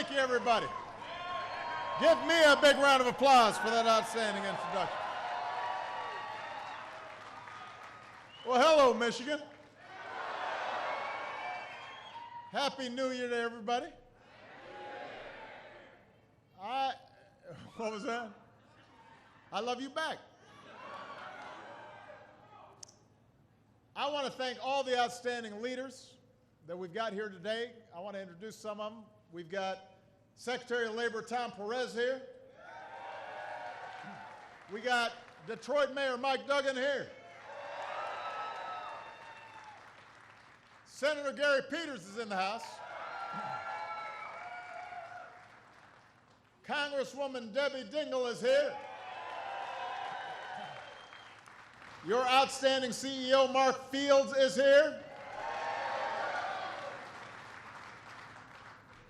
Thank you, everybody. Give me a big round of applause for that outstanding introduction. Well, hello, Michigan. Happy New Year to everybody. What was that? I love you back. I want to thank all the outstanding leaders that we've got here today. I want to introduce some of them. We've got Secretary of Labor Tom Perez here. We got Detroit Mayor Mike Duggan here. Senator Gary Peters is in the house. Congresswoman Debbie Dingell is here. Your outstanding CEO Mark Fields is here.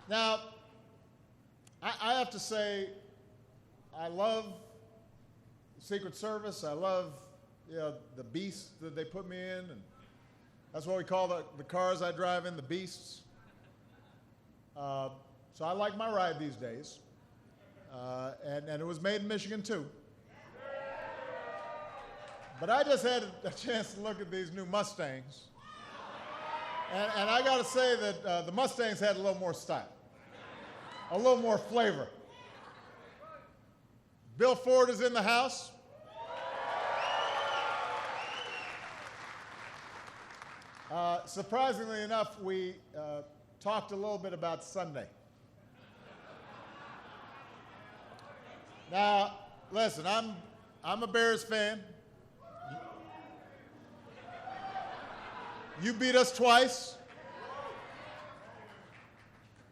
Now, I have to say, I love the Secret Service. I love the beasts that they put me in, and that's what we call the cars I drive in, the beasts. So I like my ride these days, and it was made in Michigan too. But I just had a chance to look at these new Mustangs, and I got to say that the Mustangs had a little more style, a little more flavor. Bill Ford is in the house. Surprisingly enough, we talked a little bit about Sunday. Now, listen, I'm a Bears fan. You beat us twice.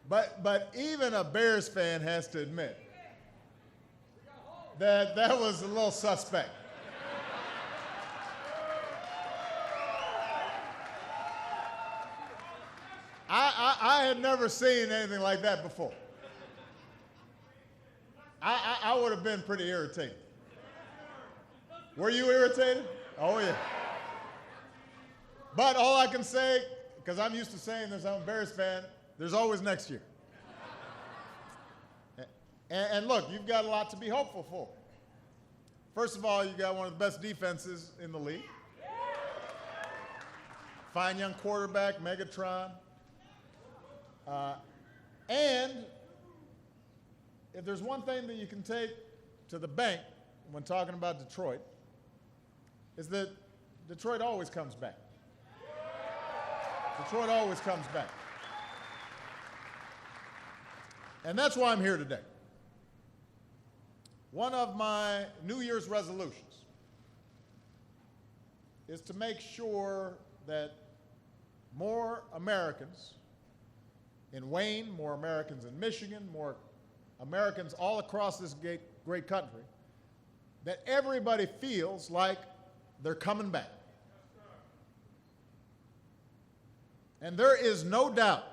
But even a Bears fan has to admit that that was a little suspect. I had never seen anything like that before. I would have been pretty irritated. Were you irritated? Oh, yeah. But all I can say, because I'm used to saying this, I'm a Bears fan, there's always next year. And look, you've got a lot to be hopeful for. First of all, you got one of the best defenses in the league. Fine young quarterback, Megatron. And if there's one thing that you can take to the bank when talking about Detroit, is that Detroit always comes back. Detroit always comes back. And that's why I'm here today. One of my New Year's resolutions is to make sure that more Americans in Wayne, more Americans in Michigan, more Americans all across this great country, that everybody feels like they're coming back. And there is no doubt,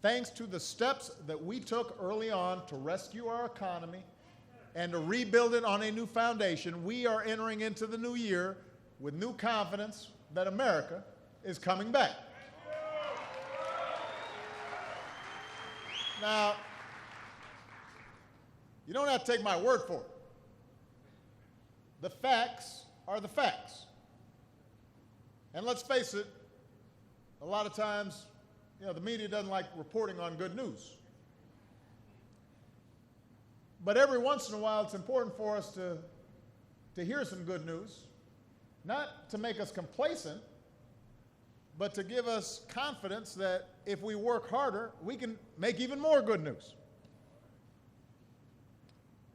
thanks to the steps that we took early on to rescue our economy and to rebuild it on a new foundation, we are entering into the new year with new confidence that America is coming back. Now, you don't have to take my word for it. The facts are the facts. And let's face it, a lot of times, the media doesn't like reporting on good news. But every once in a while, it's important for us to hear some good news, not to make us complacent, but to give us confidence that if we work harder, we can make even more good news.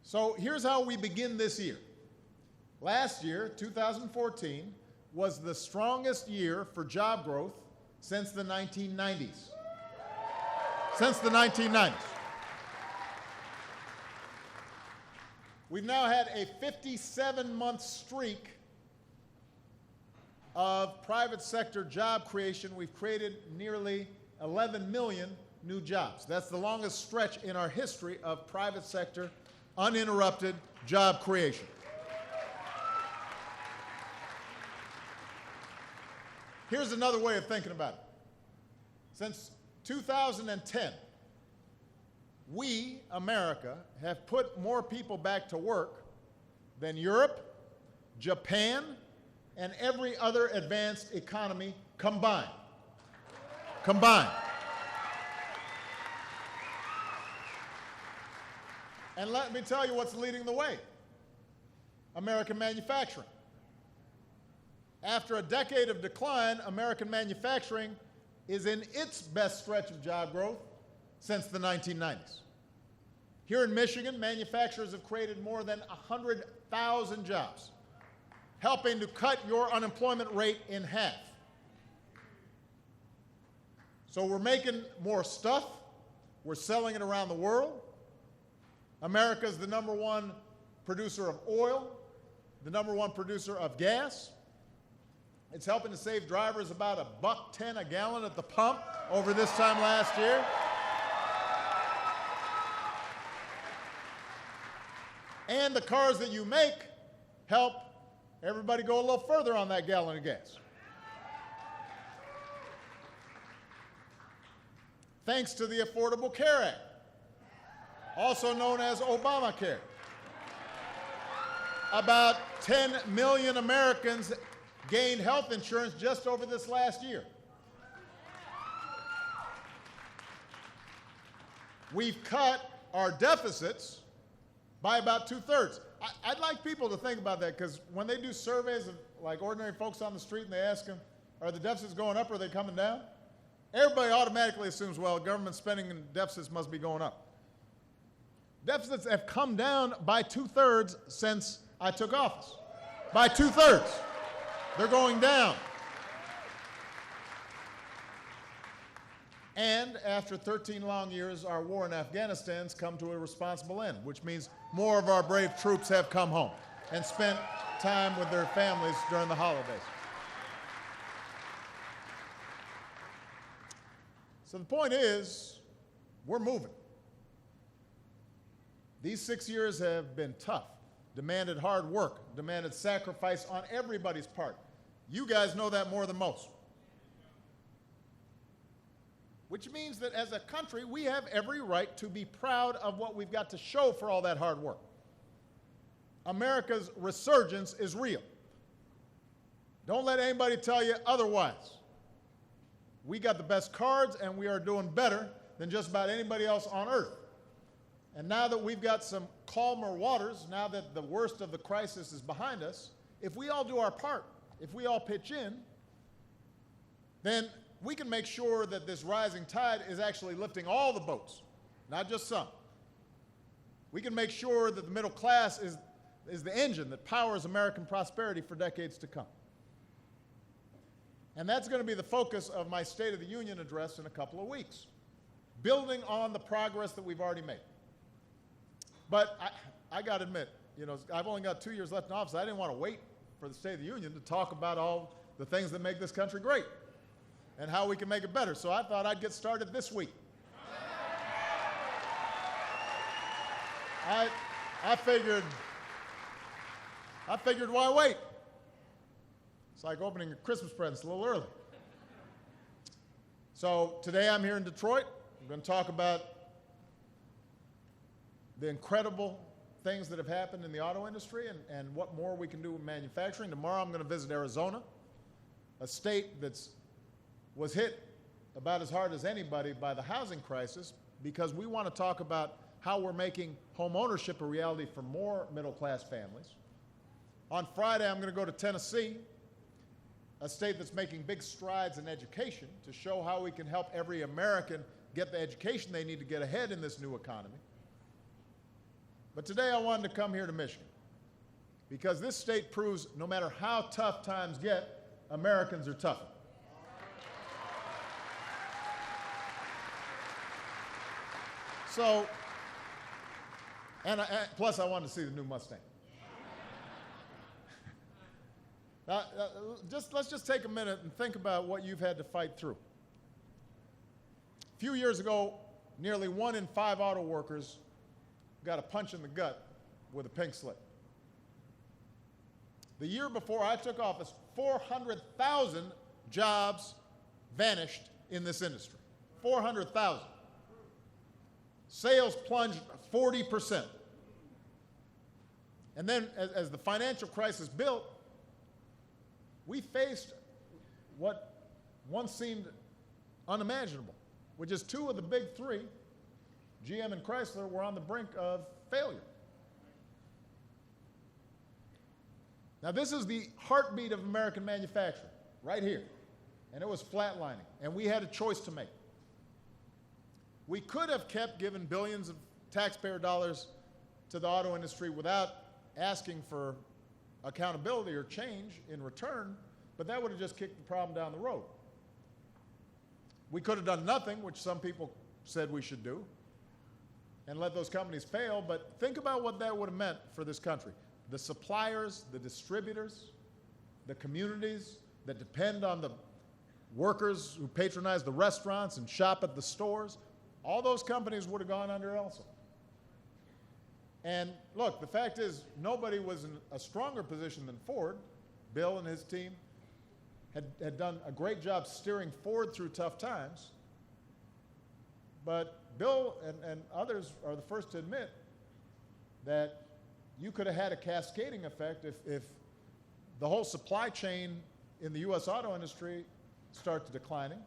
So here's how we begin this year. Last year, 2014, was the strongest year for job growth since the 1990s. Since the 1990s. We've now had a 57-month streak of private sector job creation. We've created nearly 11 million new jobs. That's the longest stretch in our history of private sector uninterrupted job creation. Here's another way of thinking about it. Since 2010, we, America, have put more people back to work than Europe, Japan, and every other advanced economy combined. Combined. And let me tell you what's leading the way. American manufacturing. After a decade of decline, American manufacturing is in its best stretch of job growth since the 1990s. Here in Michigan, manufacturers have created more than 100,000 jobs, helping to cut your unemployment rate in half. So we're making more stuff. We're selling it around the world. America is the #1 producer of oil, the #1 producer of gas. It's helping to save drivers about $1.10 a gallon at the pump over this time last year. And the cars that you make help everybody go a little further on that gallon of gas. Thanks to the Affordable Care Act, also known as Obamacare. About 10 million Americans gained health insurance just over this last year. We've cut our deficits by about 2/3. I'd like people to think about that, because when they do surveys of like ordinary folks on the street and they ask them, are the deficits going up or are they coming down? Everybody automatically assumes, well, government spending and deficits must be going up. Deficits have come down by 2/3 since I took office. By 2/3. They're going down. And after 13 long years, our war in Afghanistan's come to a responsible end, which means more of our brave troops have come home and spent time with their families during the holidays. So the point is, we're moving. These 6 years have been tough, demanded hard work, demanded sacrifice on everybody's part. You guys know that more than most. Which means that as a country, we have every right to be proud of what we've got to show for all that hard work. America's resurgence is real. Don't let anybody tell you otherwise. We got the best cards, and we are doing better than just about anybody else on earth. And now that we've got some calmer waters, now that the worst of the crisis is behind us, if we all do our part, if we all pitch in, then we can make sure that this rising tide is actually lifting all the boats, not just some. We can make sure that the middle class is the engine that powers American prosperity for decades to come. And that's going to be the focus of my State of the Union address in a couple of weeks, building on the progress that we've already made. But I got to admit, I've only got 2 years left in office. I didn't want to wait for the State of the Union to talk about all the things that make this country great and how we can make it better. So I thought I'd get started this week. I figured, why wait? It's like opening your Christmas presents a little early. So today I'm here in Detroit. I'm going to talk about the incredible things that have happened in the auto industry and what more we can do with manufacturing. Tomorrow I'm going to visit Arizona, a state that was hit about as hard as anybody by the housing crisis, because we want to talk about how we're making home ownership a reality for more middle-class families. On Friday, I'm going to go to Tennessee, a state that's making big strides in education, to show how we can help every American get the education they need to get ahead in this new economy. But today I wanted to come here to Michigan, because this state proves no matter how tough times get, Americans are tougher. So, plus I wanted to see the new Mustang. Now, let's just take a minute and think about what you've had to fight through. A few years ago, nearly 1 in 5 auto workers got a punch in the gut with a pink slip. The year before I took office, 400,000 jobs vanished in this industry. 400,000. Sales plunged 40%. And then as the financial crisis built, we faced what once seemed unimaginable, which is two of the big three, GM and Chrysler, were on the brink of failure. Now, this is the heartbeat of American manufacturing, right here. And it was flatlining, and we had a choice to make. We could have kept giving billions of taxpayer dollars to the auto industry without asking for accountability or change in return, but that would have just kicked the problem down the road. We could have done nothing, which some people said we should do, and let those companies fail, but think about what that would have meant for this country. The suppliers, the distributors, the communities that depend on the workers who patronize the restaurants and shop at the stores, all those companies would have gone under also. And look, the fact is, nobody was in a stronger position than Ford. Bill and his team had done a great job steering Ford through tough times. But Bill and others are the first to admit that you could have had a cascading effect if the whole supply chain in the U.S. auto industry started declining,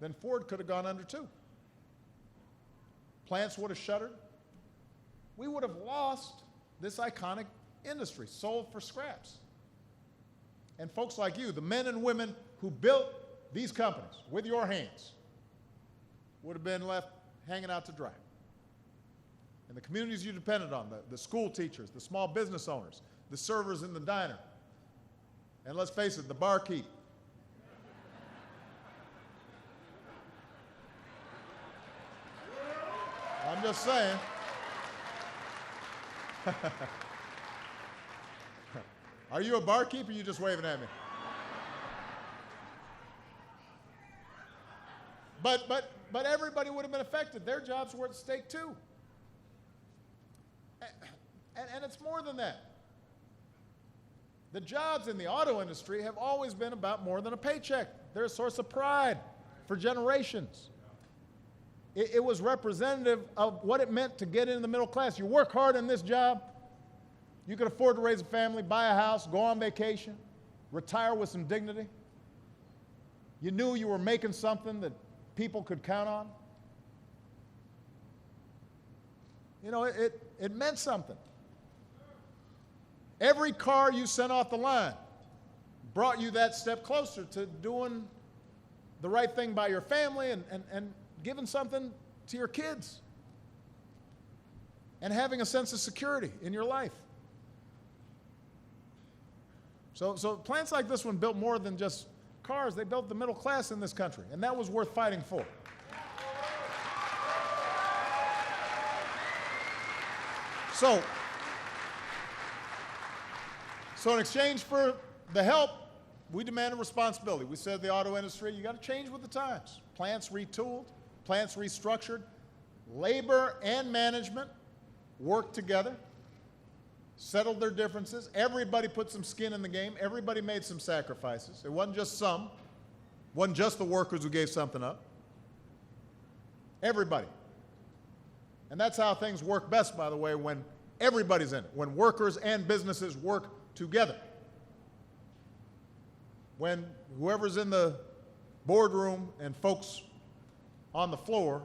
then Ford could have gone under too. Plants would have shuttered. We would have lost this iconic industry, sold for scraps. And folks like you, the men and women who built these companies with your hands, would have been left hanging out to dry. And the communities you depended on, the school teachers, the small business owners, the servers in the diner, and let's face it, the barkeep. I'm just saying. Are you a barkeep or are you just waving at me? But everybody would have been affected. Their jobs were at stake too. And it's more than that. The jobs in the auto industry have always been about more than a paycheck. They're a source of pride for generations. It was representative of what it meant to get into the middle class. You work hard in this job, you could afford to raise a family, buy a house, go on vacation, retire with some dignity. You knew you were making something that people could count on. You know, it meant something. Every car you sent off the line brought you that step closer to doing the right thing by your family and giving something to your kids and having a sense of security in your life. So plants like this one built more than just cars. They built the middle class in this country, and that was worth fighting for. So in exchange for the help, we demanded responsibility. We said to the auto industry, you got to change with the times. Plants retooled, plants restructured, labor and management worked together, settled their differences. Everybody put some skin in the game. Everybody made some sacrifices. It wasn't just some. It wasn't just the workers who gave something up. Everybody. And that's how things work best, by the way, when everybody's in it, when workers and businesses work together. When whoever's in the boardroom and folks on the floor,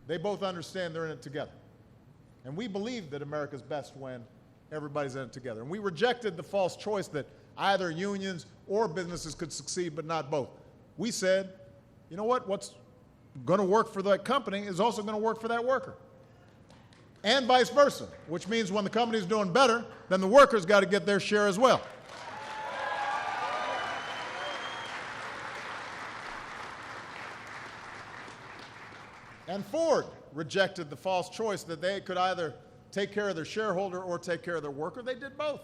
they both understand they're in it together. And we believe that America's best when everybody's in it together. And we rejected the false choice that either unions or businesses could succeed, but not both. We said, you know what? What's going to work for that company is also going to work for that worker. And vice versa, which means when the company's doing better, then the workers got to get their share as well. And Ford rejected the false choice that they could either take care of their shareholder or take care of their worker. They did both.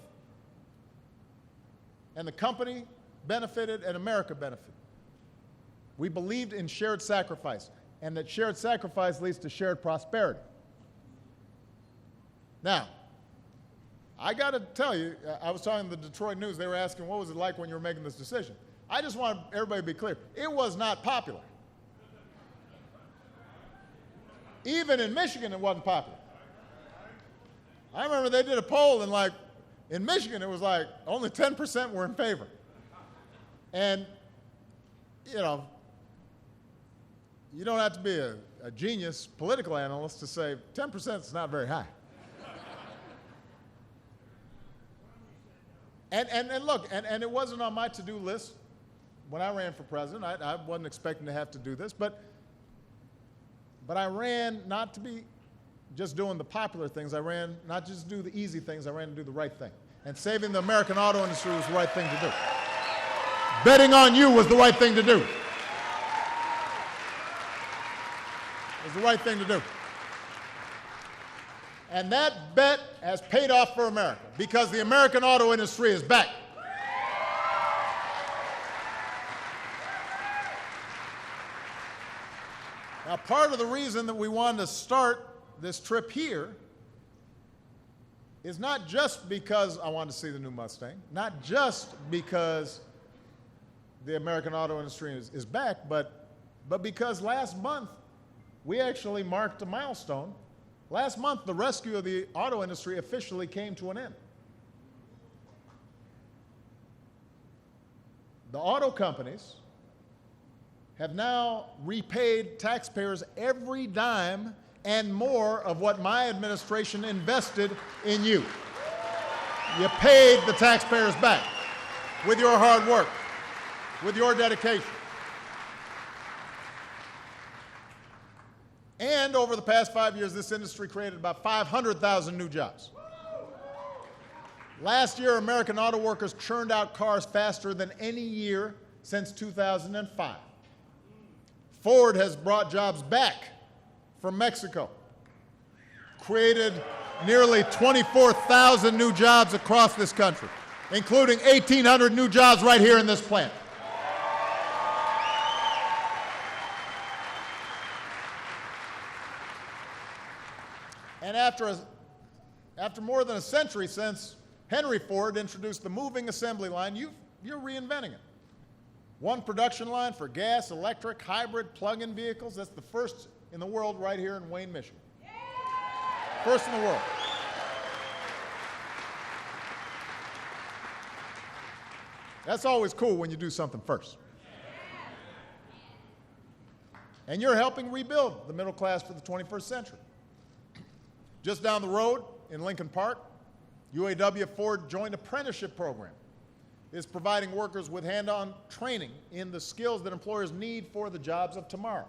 And the company benefited and America benefited. We believed in shared sacrifice, and that shared sacrifice leads to shared prosperity. Now, I got to tell you, I was talking to the Detroit News. They were asking, what was it like when you were making this decision? I just want everybody to be clear. It was not popular. Even in Michigan, it wasn't popular. I remember they did a poll, and in Michigan, it was only 10% were in favor. And, you don't have to be a genius political analyst to say 10% is not very high. And look, it wasn't on my to-do list when I ran for president. I wasn't expecting to have to do this, but I ran not to be just doing the popular things. I ran not just to do the easy things, I ran to do the right thing. And saving the American auto industry was the right thing to do. Betting on you was the right thing to do. It was the right thing to do. And that bet has paid off for America because the American auto industry is back. Now, part of the reason that we wanted to start this trip here is not just because I wanted to see the new Mustang, not just because the American auto industry is back, but because last month we actually marked a milestone. Last month, the rescue of the auto industry officially came to an end. The auto companies have now repaid taxpayers every dime and more of what my administration invested in you. You paid the taxpayers back with your hard work, with your dedication. And over the past 5 years, this industry created about 500,000 new jobs. Last year, American auto workers churned out cars faster than any year since 2005. Ford has brought jobs back from Mexico, created nearly 24,000 new jobs across this country, including 1,800 new jobs right here in this plant. And after more than a century since Henry Ford introduced the moving assembly line, you're reinventing it. One production line for gas, electric, hybrid, plug-in vehicles. That's the first in the world right here in Wayne, Michigan. First in the world. That's always cool when you do something first. And you're helping rebuild the middle class for the 21st century. Just down the road in Lincoln Park, UAW Ford Joint Apprenticeship Program is providing workers with hand-on training in the skills that employers need for the jobs of tomorrow.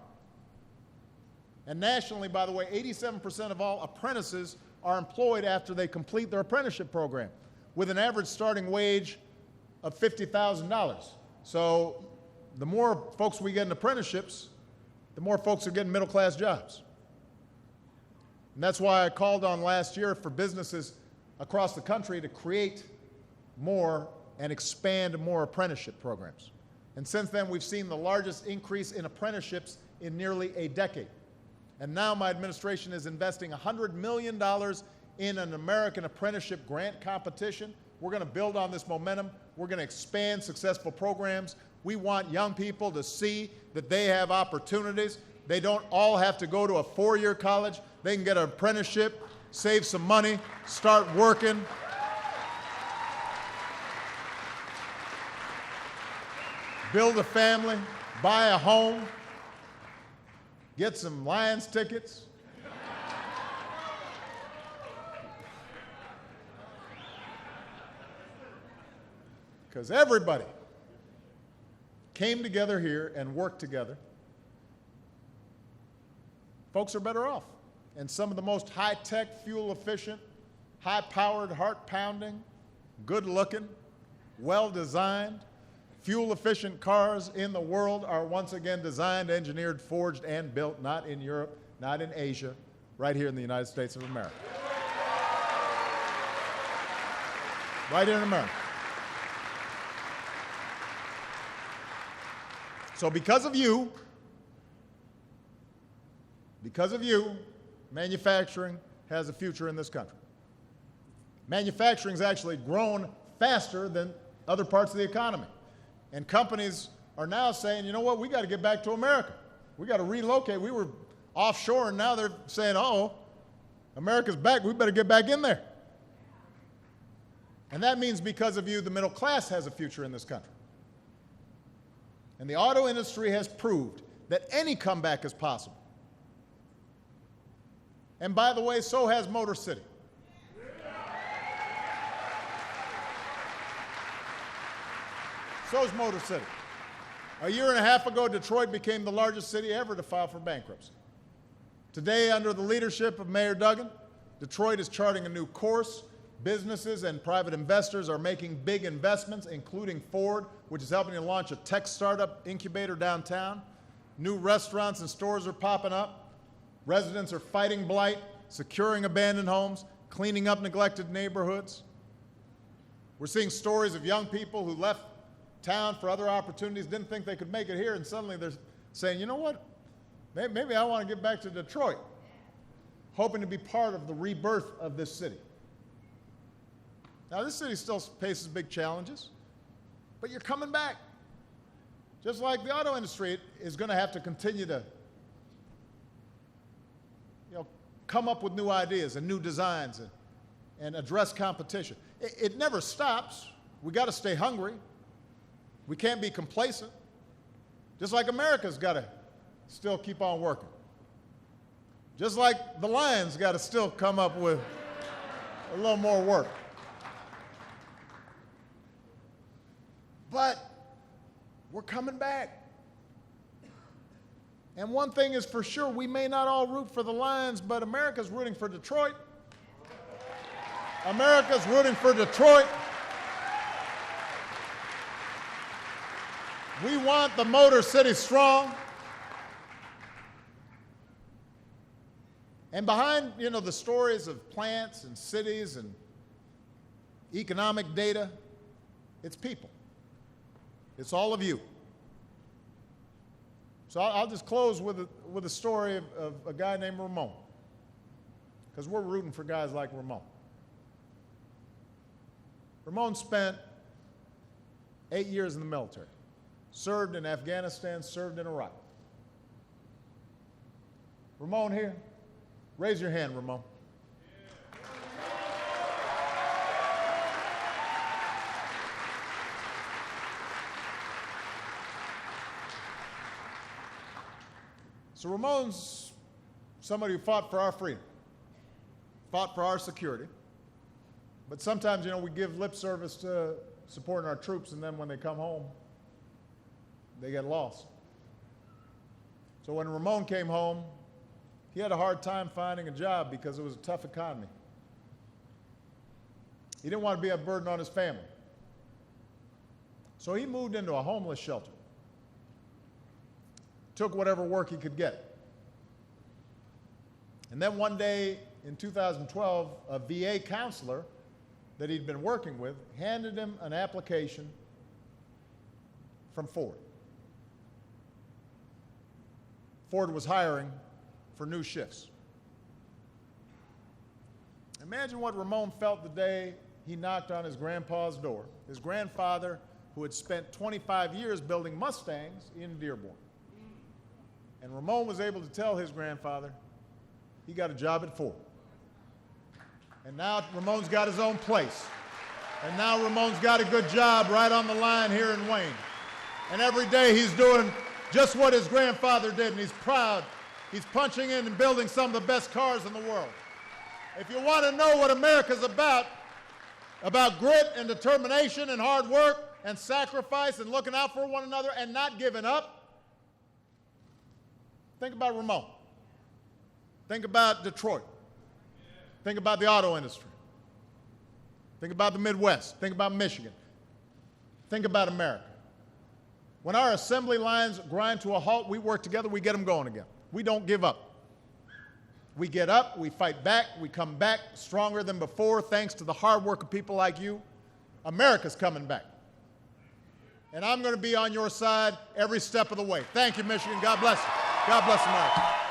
And nationally, by the way, 87% of all apprentices are employed after they complete their apprenticeship program, with an average starting wage of $50,000. So the more folks we get in apprenticeships, the more folks are getting middle-class jobs. And that's why I called on last year for businesses across the country to create more and expand more apprenticeship programs. And since then, we've seen the largest increase in apprenticeships in nearly a decade. And now my administration is investing $100 million in an American apprenticeship grant competition. We're going to build on this momentum. We're going to expand successful programs. We want young people to see that they have opportunities. They don't all have to go to a four-year college. They can get an apprenticeship, save some money, start working. Build a family, buy a home, get some Lions tickets. Because everybody came together here and worked together. Folks are better off. And some of the most high-tech, fuel-efficient, high-powered, heart-pounding, good-looking, well-designed, fuel-efficient cars in the world are once again designed, engineered, forged, and built, not in Europe, not in Asia, right here in the United States of America. Right here in America. So because of you, manufacturing has a future in this country. Manufacturing's actually grown faster than other parts of the economy. And companies are now saying, you know what, we got to get back to America. We got to relocate. We were offshore, and now they're saying, oh, America's back, we better get back in there. And that means because of you, the middle class has a future in this country. And the auto industry has proved that any comeback is possible. And by the way, so has Motor City. So is Motor City. A year and a half ago, Detroit became the largest city ever to file for bankruptcy. Today, under the leadership of Mayor Duggan, Detroit is charting a new course. Businesses and private investors are making big investments, including Ford, which is helping to launch a tech startup incubator downtown. New restaurants and stores are popping up. Residents are fighting blight, securing abandoned homes, cleaning up neglected neighborhoods. We're seeing stories of young people who left town for other opportunities, didn't think they could make it here, and suddenly they're saying, you know what, maybe I want to get back to Detroit, hoping to be part of the rebirth of this city. Now, this city still faces big challenges, but you're coming back. Just like the auto industry is going to have to continue to come up with new ideas and new designs and address competition. It never stops. We got to stay hungry. We can't be complacent. Just like America's got to still keep on working. Just like the Lions got to still come up with a little more work. But we're coming back. And one thing is for sure, we may not all root for the Lions, but America's rooting for Detroit. America's rooting for Detroit. We want the Motor City strong. And behind, the stories of plants and cities and economic data, it's people. It's all of you. So I'll just close with a story of a guy named Ramon, because we're rooting for guys like Ramon. Ramon spent 8 years in the military, served in Afghanistan, served in Iraq. Ramon here? Raise your hand, Ramon. So Ramon's somebody who fought for our freedom, fought for our security. But sometimes, we give lip service to supporting our troops, and then when they come home, they get lost. So when Ramon came home, he had a hard time finding a job because it was a tough economy. He didn't want to be a burden on his family. So he moved into a homeless shelter. Took whatever work he could get. And then one day in 2012, a VA counselor that he'd been working with handed him an application from Ford. Ford was hiring for new shifts. Imagine what Ramon felt the day he knocked on his grandpa's door, his grandfather who had spent 25 years building Mustangs in Dearborn. And Ramon was able to tell his grandfather he got a job at Ford. And now Ramon's got his own place. And now Ramon's got a good job right on the line here in Wayne. And every day he's doing just what his grandfather did, and he's proud. He's punching in and building some of the best cars in the world. If you want to know what America's about grit and determination and hard work and sacrifice and looking out for one another and not giving up, think about Ramon. Think about Detroit. Think about the auto industry. Think about the Midwest. Think about Michigan. Think about America. When our assembly lines grind to a halt, we work together, we get them going again. We don't give up. We get up, we fight back, we come back stronger than before thanks to the hard work of people like you. America's coming back. And I'm going to be on your side every step of the way. Thank you, Michigan. God bless you. God bless America.